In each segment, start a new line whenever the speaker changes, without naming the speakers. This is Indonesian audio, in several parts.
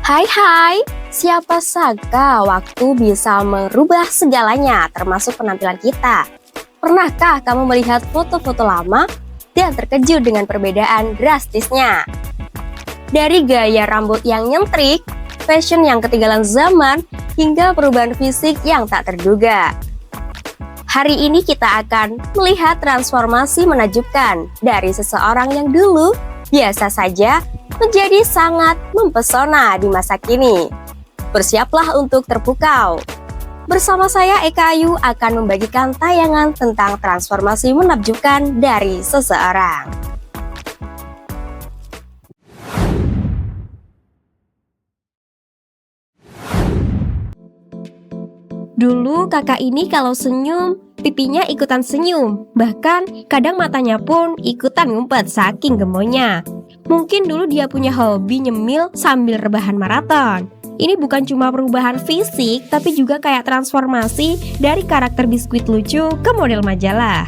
Hai hai, siapa sangka waktu bisa merubah segalanya termasuk penampilan kita. Pernahkah kamu melihat foto-foto lama dan terkejut dengan perbedaan drastisnya? Dari gaya rambut yang nyentrik, fashion yang ketinggalan zaman, hingga perubahan fisik yang tak terduga. Hari ini kita akan melihat transformasi menakjubkan dari seseorang yang dulu biasa saja menjadi sangat mempesona di masa kini. Bersiaplah untuk terpukau. Bersama saya Eka Ayu akan membagikan tayangan tentang transformasi menakjubkan dari seseorang. Dulu kakak ini kalau senyum, pipinya ikutan senyum. Bahkan kadang matanya pun ikutan ngumpet saking gemoynya. Mungkin dulu dia punya hobi nyemil sambil rebahan maraton. Ini bukan cuma perubahan fisik, tapi juga kayak transformasi dari karakter biskuit lucu ke model majalah.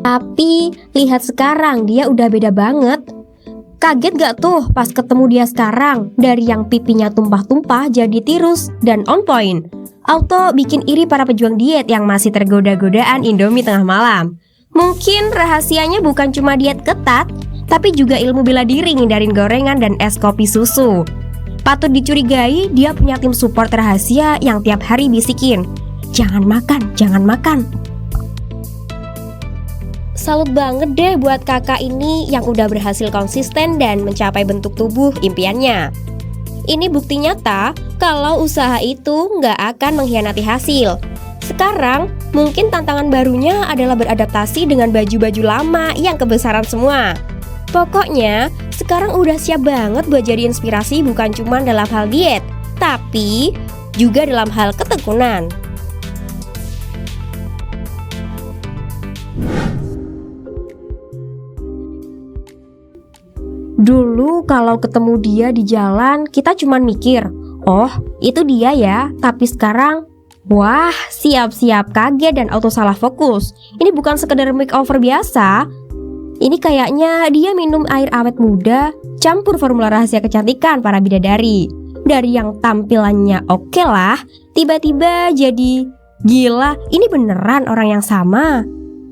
Tapi lihat sekarang dia udah beda banget. Kaget gak tuh pas ketemu dia sekarang? Dari yang pipinya tumpah-tumpah jadi tirus dan on point. Auto bikin iri para pejuang diet yang masih tergoda-godaan Indomie tengah malam. Mungkin rahasianya bukan cuma diet ketat, tapi juga ilmu bela diri ngindarin gorengan dan es kopi susu. Patut dicurigai dia punya tim support rahasia yang tiap hari bisikin, "Jangan makan, jangan makan." Salut banget deh buat kakak ini yang udah berhasil konsisten dan mencapai bentuk tubuh impiannya. Ini bukti nyata kalau usaha itu nggak akan mengkhianati hasil. Sekarang mungkin tantangan barunya adalah beradaptasi dengan baju-baju lama yang kebesaran semua. Pokoknya sekarang udah siap banget buat jadi inspirasi bukan cuma dalam hal diet, tapi juga dalam hal ketekunan. Dulu kalau ketemu dia di jalan, kita cuman mikir, "Oh, itu dia ya." Tapi sekarang, wah, siap-siap kaget dan auto salah fokus. Ini bukan sekedar makeover biasa. Ini kayaknya dia minum air awet muda, campur formula rahasia kecantikan para bidadari. Dari yang tampilannya oke lah, tiba-tiba jadi gila, ini beneran orang yang sama.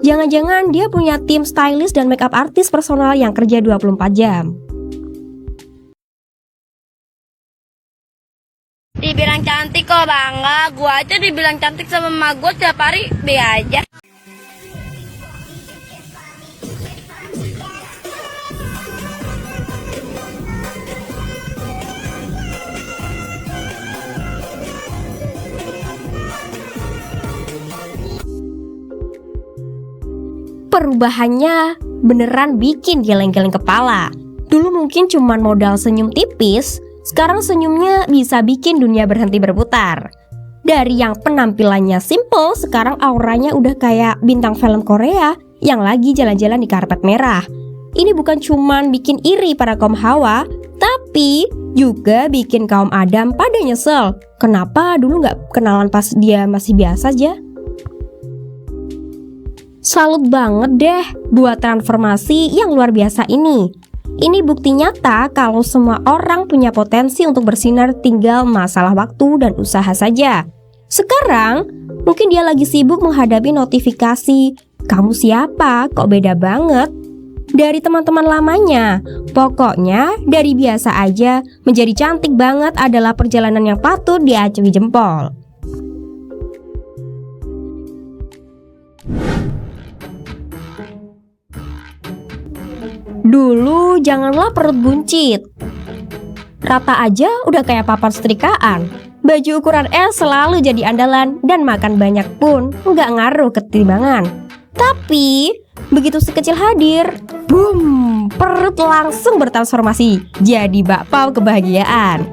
Jangan-jangan dia punya tim stylist dan makeup artist personal yang kerja 24 jam.
Dibilang cantik kok bangga, gua aja dibilang cantik sama emak gua tiap hari be aja.
Perubahannya beneran bikin geleng-geleng kepala. Dulu mungkin cuman modal senyum tipis, sekarang senyumnya bisa bikin dunia berhenti berputar. Dari yang penampilannya simple, sekarang auranya udah kayak bintang film Korea yang lagi jalan-jalan di karpet merah. Ini bukan cuman bikin iri para kaum Hawa, tapi juga bikin kaum Adam pada nyesel. Kenapa dulu gak kenalan pas dia masih biasa aja? Salut banget deh buat transformasi yang luar biasa ini. Ini bukti nyata kalau semua orang punya potensi untuk bersinar, tinggal masalah waktu dan usaha saja. Sekarang mungkin dia lagi sibuk menghadapi notifikasi, "Kamu siapa? Kok beda banget?" dari teman-teman lamanya. Pokoknya dari biasa aja menjadi cantik banget adalah perjalanan yang patut diacungi jempol. Dulu janganlah perut buncit, rata aja udah kayak papan setrikaan. Baju ukuran L selalu jadi andalan dan makan banyak pun nggak ngaruh ke timbangan. Tapi begitu si kecil hadir, boom, perut langsung bertransformasi jadi bakpao kebahagiaan.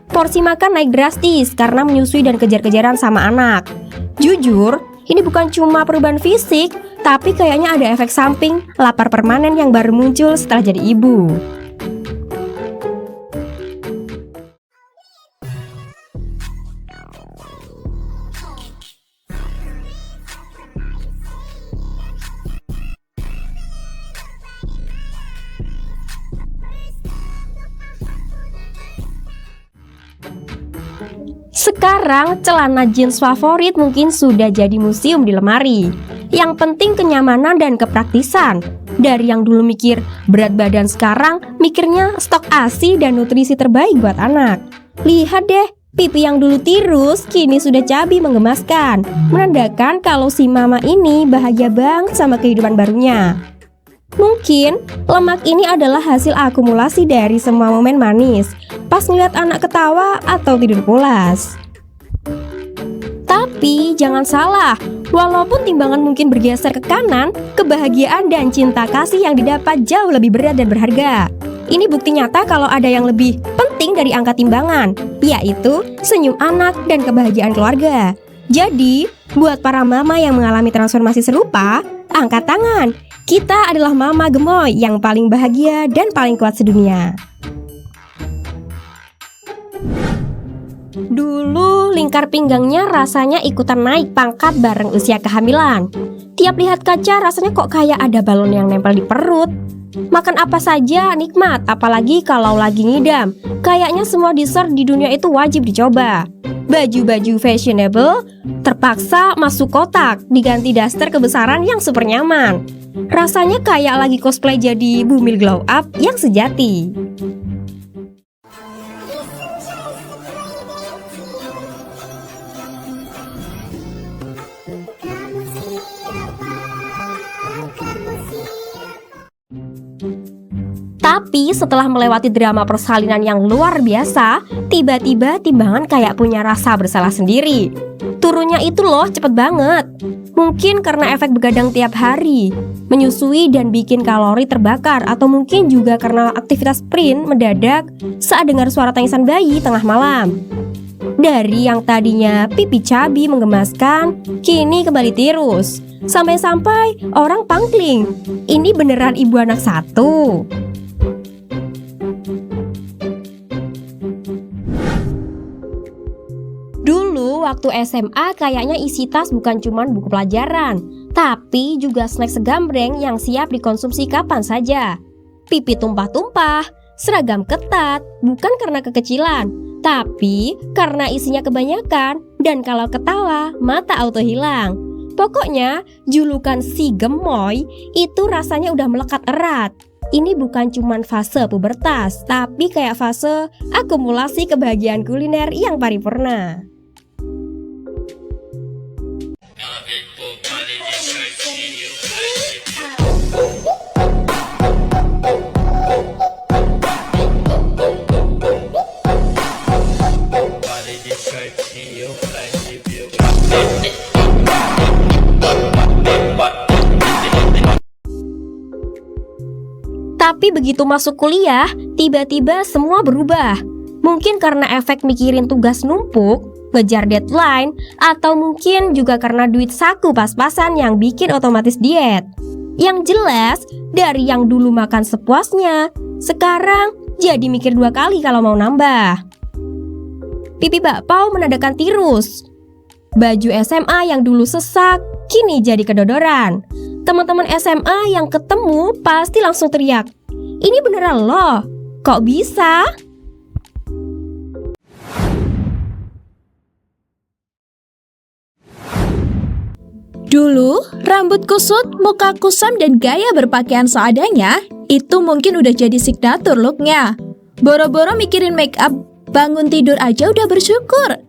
Porsi makan naik drastis karena menyusui dan kejar-kejaran sama anak. Jujur, ini bukan cuma perubahan fisik, tapi kayaknya ada efek samping lapar permanen yang baru muncul setelah jadi ibu. Sekarang celana jeans favorit mungkin sudah jadi museum di lemari. Yang penting kenyamanan dan kepraktisan. Dari yang dulu mikir berat badan, sekarang mikirnya stok ASI dan nutrisi terbaik buat anak. Lihat deh, pipi yang dulu tirus kini sudah cabi menggemaskan, menandakan kalau si mama ini bahagia banget sama kehidupan barunya. Mungkin lemak ini adalah hasil akumulasi dari semua momen manis pas ngeliat anak ketawa atau tidur pulas. Tapi jangan salah, walaupun timbangan mungkin bergeser ke kanan, kebahagiaan dan cinta kasih yang didapat jauh lebih berat dan berharga. Ini bukti nyata kalau ada yang lebih penting dari angka timbangan, yaitu senyum anak dan kebahagiaan keluarga. Jadi, buat para mama yang mengalami transformasi serupa, angkat tangan. Kita adalah mama gemoy yang paling bahagia dan paling kuat sedunia. Dulu lingkar pinggangnya rasanya ikutan naik pangkat bareng usia kehamilan. Tiap lihat kaca rasanya kok kayak ada balon yang nempel di perut. Makan apa saja nikmat, apalagi kalau lagi ngidam. Kayaknya semua dessert di dunia itu wajib dicoba. Baju-baju fashionable terpaksa masuk kotak, diganti daster kebesaran yang super nyaman. Rasanya kayak lagi cosplay jadi bumil glow up yang sejati. Tapi setelah melewati drama persalinan yang luar biasa, tiba-tiba timbangan kayak punya rasa bersalah sendiri. Turunnya itu loh cepet banget. Mungkin karena efek begadang tiap hari, menyusui dan bikin kalori terbakar, atau mungkin juga karena aktivitas sprint mendadak saat dengar suara tangisan bayi tengah malam. Dari yang tadinya pipi cabi menggemaskan, kini kembali tirus. Sampai-sampai orang pangkling, ini beneran ibu anak satu. Dulu waktu SMA kayaknya isi tas bukan cuma buku pelajaran, tapi juga snack segambreng yang siap dikonsumsi kapan saja. Pipi tumpah-tumpah, seragam ketat, bukan karena kekecilan, tapi karena isinya kebanyakan, dan kalau ketawa, mata auto hilang. Pokoknya, julukan si gemoy itu rasanya udah melekat erat. Ini bukan cuma fase pubertas, tapi kayak fase akumulasi kebahagiaan kuliner yang paripurna. Tapi begitu masuk kuliah, tiba-tiba semua berubah. Mungkin karena efek mikirin tugas numpuk, ngejar deadline, atau mungkin juga karena duit saku pas-pasan yang bikin otomatis diet. Yang jelas, dari yang dulu makan sepuasnya, sekarang jadi mikir 2 kali kalau mau nambah. Pipi bakpao menandakan tirus. Baju SMA yang dulu sesak, kini jadi kedodoran. Teman-teman SMA yang ketemu pasti langsung teriak, "Ini beneran loh, kok bisa?"
Dulu, rambut kusut, muka kusam, dan gaya berpakaian seadanya itu mungkin udah jadi signatur looknya. Boro-boro mikirin make up, bangun tidur aja udah bersyukur.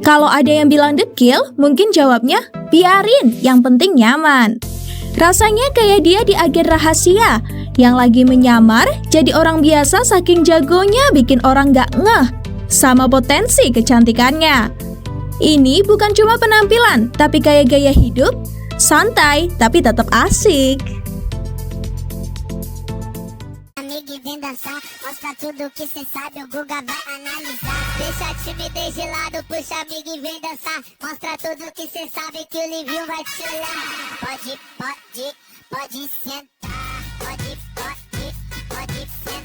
Kalau ada yang bilang dekil, mungkin jawabnya, biarin, yang penting nyaman. Rasanya kayak dia di agen rahasia, yang lagi menyamar jadi orang biasa saking jagonya bikin orang gak ngeh sama potensi kecantikannya. Ini bukan cuma penampilan, tapi kayak gaya hidup, santai tapi tetap asik.
Amigo, vem dançar, mostra tudo que cê sabe, o Guga vai analisar. Deixa a timidez de lado, puxa amigo e vem dançar. Mostra tudo que cê sabe que o Livinho vai te olhar. Pode sentar, pode sentar, pode sentar.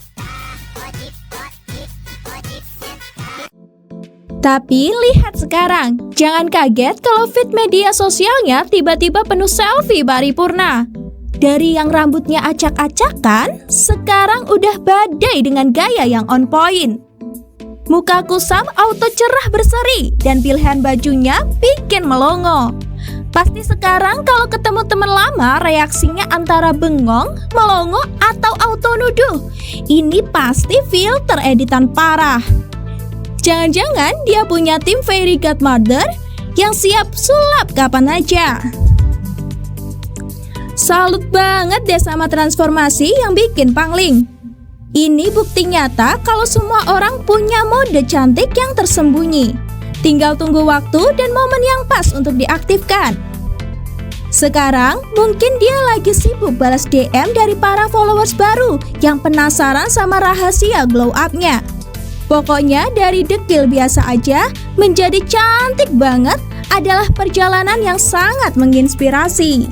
Tapi lihat sekarang, jangan kaget kalau feed media sosialnya tiba-tiba penuh selfie paripurna. Dari yang rambutnya acak-acakan, sekarang udah badai dengan gaya yang on point. Muka kusam auto cerah berseri dan pilihan bajunya bikin melongo. Pasti sekarang kalau ketemu teman lama reaksinya antara bengong, melongo, atau auto nuduh. Ini pasti filter editan parah. Jangan-jangan dia punya tim fairy godmother yang siap sulap kapan aja. Salut banget deh sama transformasi yang bikin pangling. Ini bukti nyata kalau semua orang punya mode cantik yang tersembunyi. Tinggal tunggu waktu dan momen yang pas untuk diaktifkan. Sekarang mungkin dia lagi sibuk balas DM dari para followers baru yang penasaran sama rahasia glow up-nya. Pokoknya dari dekil biasa aja menjadi cantik banget adalah perjalanan yang sangat menginspirasi.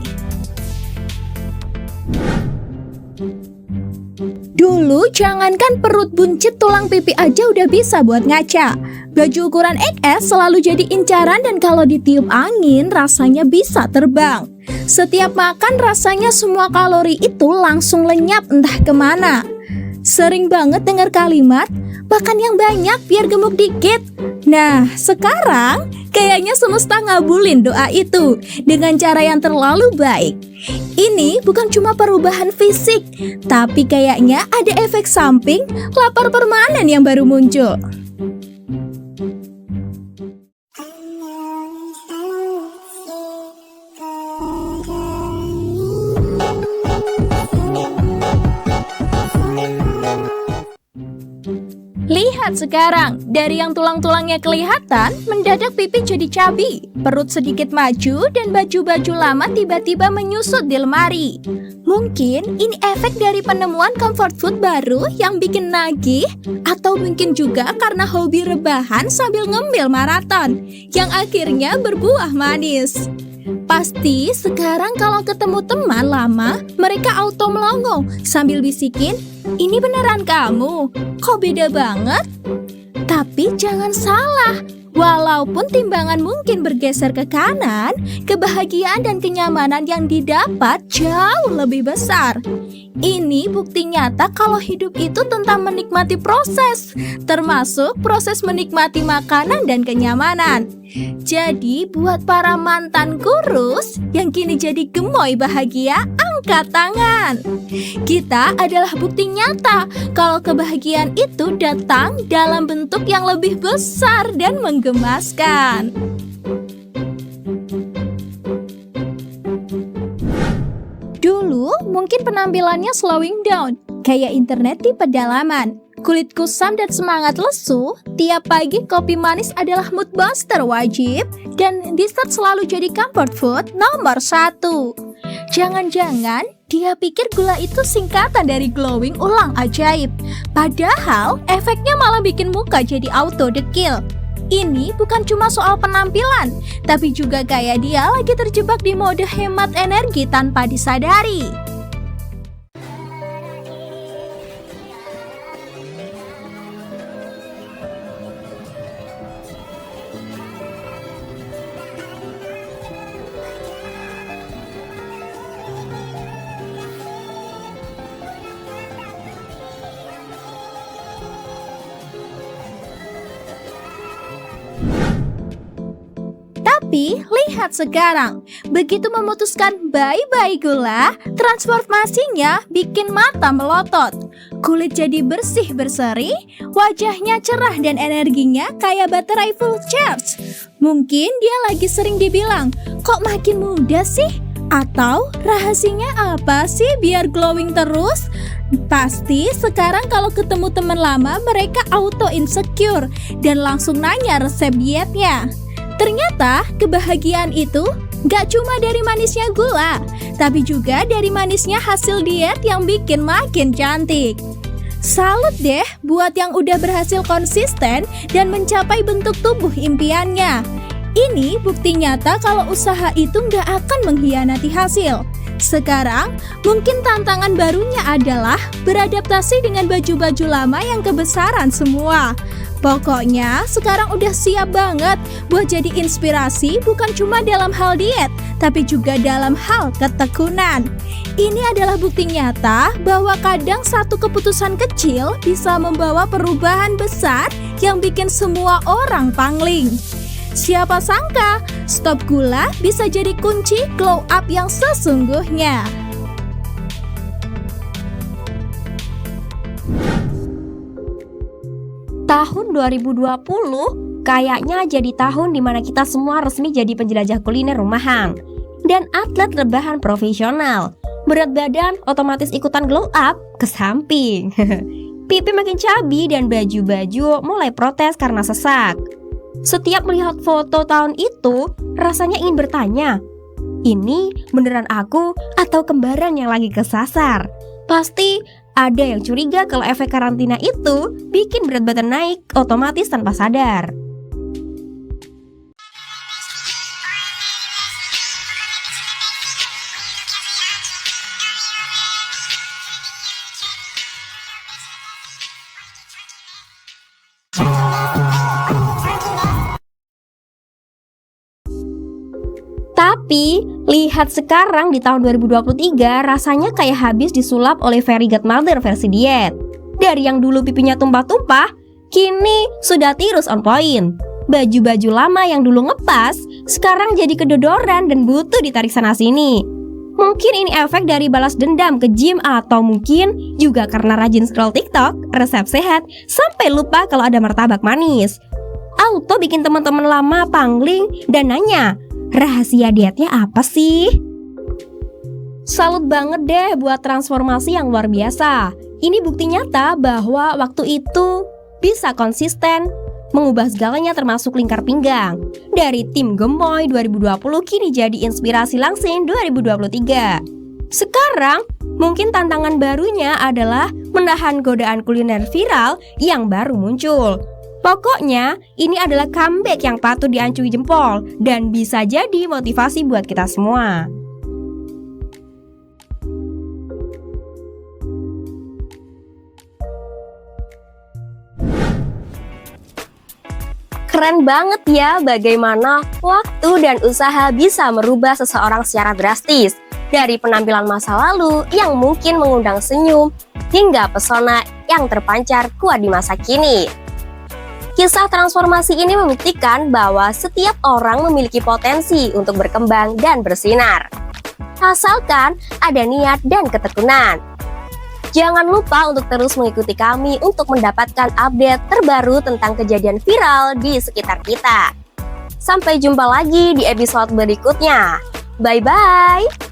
Dulu jangankan perut buncit, tulang pipi aja udah bisa buat ngaca. Baju ukuran XS selalu jadi incaran dan kalau ditiup angin rasanya bisa terbang. Setiap makan rasanya semua kalori itu langsung lenyap entah kemana. Sering banget dengar kalimat, makan yang banyak biar gemuk dikit. Nah, sekarang kayaknya semesta ngabulin doa itu dengan cara yang terlalu baik. Ini bukan cuma perubahan fisik, tapi kayaknya ada efek samping lapar permanen yang baru muncul. Lihat sekarang, dari yang tulang-tulangnya kelihatan, mendadak pipi jadi cabi, perut sedikit maju, dan baju-baju lama tiba-tiba menyusut di lemari. Mungkin ini efek dari penemuan comfort food baru yang bikin nagih, atau mungkin juga karena hobi rebahan sambil ngemil maraton, yang akhirnya berbuah manis. Pasti sekarang kalau ketemu teman lama, mereka auto melongo sambil bisikin, "Ini beneran kamu? Kok beda banget?" Tapi jangan salah, walaupun timbangan mungkin bergeser ke kanan, kebahagiaan dan kenyamanan yang didapat jauh lebih besar. Ini bukti nyata kalau hidup itu tentang menikmati proses, termasuk proses menikmati makanan dan kenyamanan. Jadi buat para mantan kurus yang kini jadi gemoy bahagia, angkat tangan. Kita adalah bukti nyata kalau kebahagiaan itu datang dalam bentuk yang lebih besar dan menggemaskan. Dulu mungkin penampilannya slowing down, kayak internet di pedalaman. Kulit kusam dan semangat lesu, tiap pagi kopi manis adalah mood booster wajib, dan dessert selalu jadi comfort food nomor 1. Jangan-jangan dia pikir gula itu singkatan dari glowing ulang ajaib. Padahal efeknya malah bikin muka jadi auto dekil. Ini bukan cuma soal penampilan, tapi juga kayak dia lagi terjebak di mode hemat energi tanpa disadari. Tapi lihat sekarang, begitu memutuskan bye-bye gula, transformasinya bikin mata melotot. Kulit jadi bersih berseri, wajahnya cerah dan energinya kayak baterai full charge. Mungkin dia lagi sering dibilang, kok makin muda sih? Atau rahasianya apa sih biar glowing terus? Pasti sekarang kalau ketemu teman lama mereka auto insecure dan langsung nanya resep dietnya. Ternyata kebahagiaan itu gak cuma dari manisnya gula, tapi juga dari manisnya hasil diet yang bikin makin cantik. Salut deh buat yang udah berhasil konsisten dan mencapai bentuk tubuh impiannya. Ini bukti nyata kalau usaha itu gak akan mengkhianati hasil. Sekarang, mungkin tantangan barunya adalah beradaptasi dengan baju-baju lama yang kebesaran semua. Pokoknya, sekarang udah siap banget buat jadi inspirasi bukan cuma dalam hal diet, tapi juga dalam hal ketekunan. Ini adalah bukti nyata bahwa kadang satu keputusan kecil bisa membawa perubahan besar yang bikin semua orang pangling. Siapa sangka, stop gula bisa jadi kunci glow up yang sesungguhnya.
Tahun 2020 kayaknya jadi tahun dimana kita semua resmi jadi penjelajah kuliner rumahan dan atlet rebahan profesional. Berat badan otomatis ikutan glow up ke samping. Pipi makin cabi dan baju-baju mulai protes karena sesak. Setiap melihat foto tahun itu, rasanya ingin bertanya, ini beneran aku atau kembaran yang lagi kesasar? Pasti ada yang curiga kalau efek karantina itu bikin berat badan naik otomatis tanpa sadar. Tapi, lihat sekarang di tahun 2023 rasanya kayak habis disulap oleh Fairy Godmother versi diet. Dari yang dulu pipinya tumpah-tumpah, kini sudah tirus on point. Baju-baju lama yang dulu ngepas, sekarang jadi kedodoran dan butuh ditarik sana-sini. Mungkin ini efek dari balas dendam ke gym atau mungkin juga karena rajin scroll TikTok, resep sehat, sampai lupa kalau ada martabak manis. Auto bikin teman-teman lama pangling dan nanya, rahasia dietnya apa sih? Salut banget deh buat transformasi yang luar biasa. Ini bukti nyata bahwa waktu itu bisa konsisten mengubah segalanya termasuk lingkar pinggang. Dari tim Gemoy 2020 kini jadi inspirasi langsing 2023. Sekarang mungkin tantangan barunya adalah menahan godaan kuliner viral yang baru muncul. Pokoknya, ini adalah comeback yang patut diacungi jempol dan bisa jadi motivasi buat kita semua. Keren banget ya bagaimana waktu dan usaha bisa merubah seseorang secara drastis. Dari penampilan masa lalu yang mungkin mengundang senyum, hingga pesona yang terpancar kuat di masa kini. Kisah transformasi ini membuktikan bahwa setiap orang memiliki potensi untuk berkembang dan bersinar. Asalkan ada niat dan ketekunan. Jangan lupa untuk terus mengikuti kami untuk mendapatkan update terbaru tentang kejadian viral di sekitar kita. Sampai jumpa lagi di episode berikutnya. Bye-bye!